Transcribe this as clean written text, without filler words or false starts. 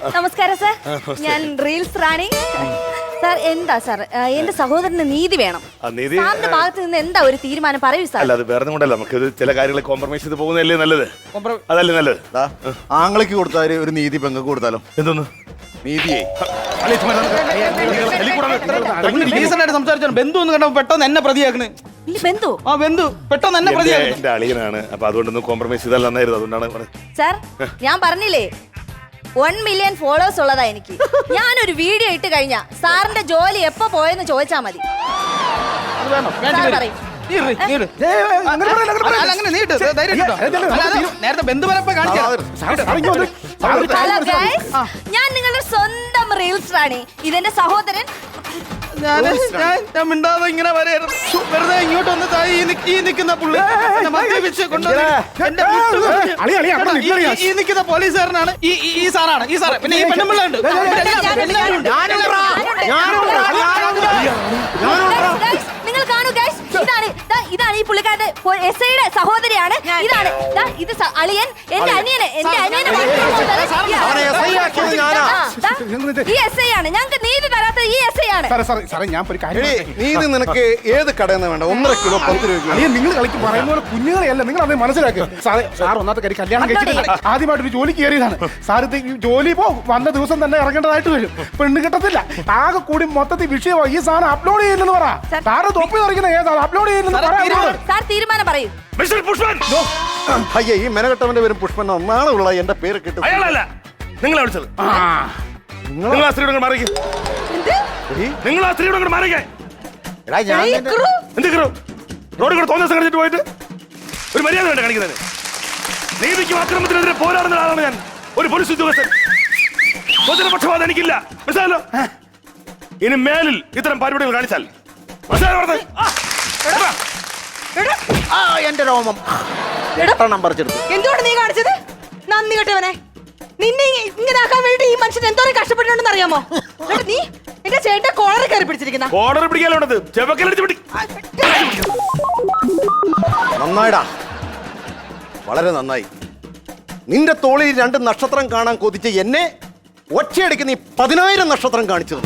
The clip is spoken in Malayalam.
നമസ്കാരം സാർ, ഞാൻ റീൽസ് റാണി. സാർ എന്താ സാർ, എന്റെ സഹോദരന് നീതി വേണം. സാറിന്റെ ഭാഗത്ത് നിന്ന് എന്താ ഒരു തീരുമാനം പറയൂ സാർ. അല്ല, അത് വേറെ കൊണ്ടല്ല, നമുക്ക് ചില കാര്യങ്ങൾ കോംപ്രമൈസ് ചെയ്ത് പോകുന്നതല്ലേ നല്ലത്. അതല്ലേ നല്ലത്. ആങ്ങളയ്ക്ക് കൊടുത്താല് ഒരു നീതി പെങ്ങൾക്ക് കൊടുത്താലോ? എന്തോന്ന് നീതിയെ സംസാരിച്ചോ. ബന്ധു എന്ന് കണ്ടപ്പോ പെട്ടെന്ന് എന്നെ പ്രതിയാക്കണ്. ബന്ധു? ആ ബന്ധു പെട്ടെന്ന് എന്നെ പ്രതിയാക്കണ്. എന്റെ അളിയനാണ്, അപ്പൊ അതുകൊണ്ടൊന്നും കോംപ്രമൈസ് ചെയ്താൽ നന്നായിരുന്നു. അതുകൊണ്ടാണ് സാർ, ഞാൻ പറഞ്ഞില്ലേ 1 മില്യൺ ഫോളോവേഴ്സ് ഉള്ളതാ എനിക്ക്. ഞാനൊരു വീഡിയോ ഇട്ട് കഴിഞ്ഞാ സാറിന്റെ ജോലി എപ്പോ പോയെന്ന് ചോദിച്ചാ മതി. പറയും നേരത്തെ ബന്ധുപരപ്പ കാണിച്ചു. ഹലോ ഗൈസ്, ഞാൻ നിങ്ങളുടെ സ്വന്തം റീൽസ് റാണി. ഇതെന്റെ സഹോദരൻ. ഞാൻ മിണ്ടാതെ ഇങ്ങനെ വരരുത്. വെറുതെ ഇങ്ങോട്ട് വന്ന് ഈ നിൽക്കുന്ന പുള്ളി മദ്യപിച്ച് ഈ നിൽക്കുന്ന പോലീസുകാരനാണ്. ഈ സാറാണ് ഈ സാറ്. പിന്നെ ഈ പെണ്ണുമ്പിള്ളുണ്ട്. നിങ്ങൾ കാണൂ ഗൈസ്, ഇതാണ് ഈ പുള്ളിക്കാരുടെ എസ്ഐയുടെ സഹോദരിയാണ്. ഇതാണ് ഇത് അളിയൻ, എന്റെ അനിയനെ ഈ എസ് ഐ ആണ്. ഞങ്ങൾക്ക് നീതി തരാത്ത ഈ എസ് ഐ ആണ്. നീതി നിനക്ക് ഏത് കടയെന്ന് വേണ്ട? 1.5 കിലോ 10 രൂപ. നിങ്ങൾ കളിക്ക് പറയുന്ന പോലെ കുഞ്ഞുങ്ങളെയല്ല, നിങ്ങൾ അത് മനസ്സിലാക്കുക. സാർ ഒന്നാമത്തെ കാര്യം, കല്യാണം കഴിച്ചിട്ട് ആദ്യമായിട്ട് ഒരു ജോലി കയറിയതാണ്. സാർ ജോലി വന്ന ദിവസം തന്നെ ഇറങ്ങേണ്ടതായിട്ട് വരും. പെണ്ണ് കിട്ടത്തില്ല. ആകെ കൂടി മൊത്തത്തിൽ വിഷയമായി. ഈ സാധനം അപ്ലോഡ് ചെയ്യുന്നത് പറ. സാറ് തൊപ്പി നിറയ്ക്കുന്ന ഏതാണ് അപ്ലോഡ് ചെയ്യുന്നത്? സാർ തീരുമാനം പറയൂ. അയ്യേ, ഈ മെനകെട്ടവന്റെ പേരും പുഷ്പൻ ഒന്നാണ് ഉള്ള. എന്റെ പേര് കിട്ടും. നിങ്ങളെ വിളിച്ചത്. നിങ്ങൾ ആ സ്ത്രീയോട് മാറിക്കേ. നിങ്ങൾ ആ സ്ത്രീയോട് മാറിക്കേ. എന്ത് റോഡ് കൂടെ തോന്നിയ സംഘടിച്ചിട്ട് പോയിട്ട് ഒരു മര്യാദ വേണ്ട കാണിക്കുന്നത്. നീതിക്കും അക്രമത്തിനെതിരെ പോരാടുന്ന ആളാണ് ഞാൻ. ഒരു പോലീസ് ഉദ്യോഗസ്ഥൻ. സ്വജനപക്ഷപാതം എനിക്കില്ല, മനസ്സിലായല്ലോ. ഇനി മേലിൽ ഇത്തരം പരിപാടികൾ കാണിച്ചാൽ എന്റെ രോമം പറിച്ചെടുത്തു. എന്തുകൊണ്ട് നീ കാണിച്ചത്? നന്ദി കെട്ടവനെ. നിന്നെ ഇങ്ങനെ ആക്കാൻ വേണ്ടി ഈ മനുഷ്യൻ എന്തോരം കഷ്ടപ്പെട്ടുണ്ടെന്ന് അറിയാമോ? നീ എന്റെ ചേട്ടന്റെ കോളർ കയറി പിടിച്ചിരിക്കുന്ന. കോളർ പിടിക്കാനുള്ളത് ചെവക്കലടിച്ച് പിടി. നന്നായിടാ, വളരെ നന്നായി. നിന്റെ തോളിൽ 2 നക്ഷത്രം കാണാൻ കൊതിച്ച് എന്നെ ഒറ്റയടിക്ക് നീ 10,000 നക്ഷത്രം കാണിച്ചത്.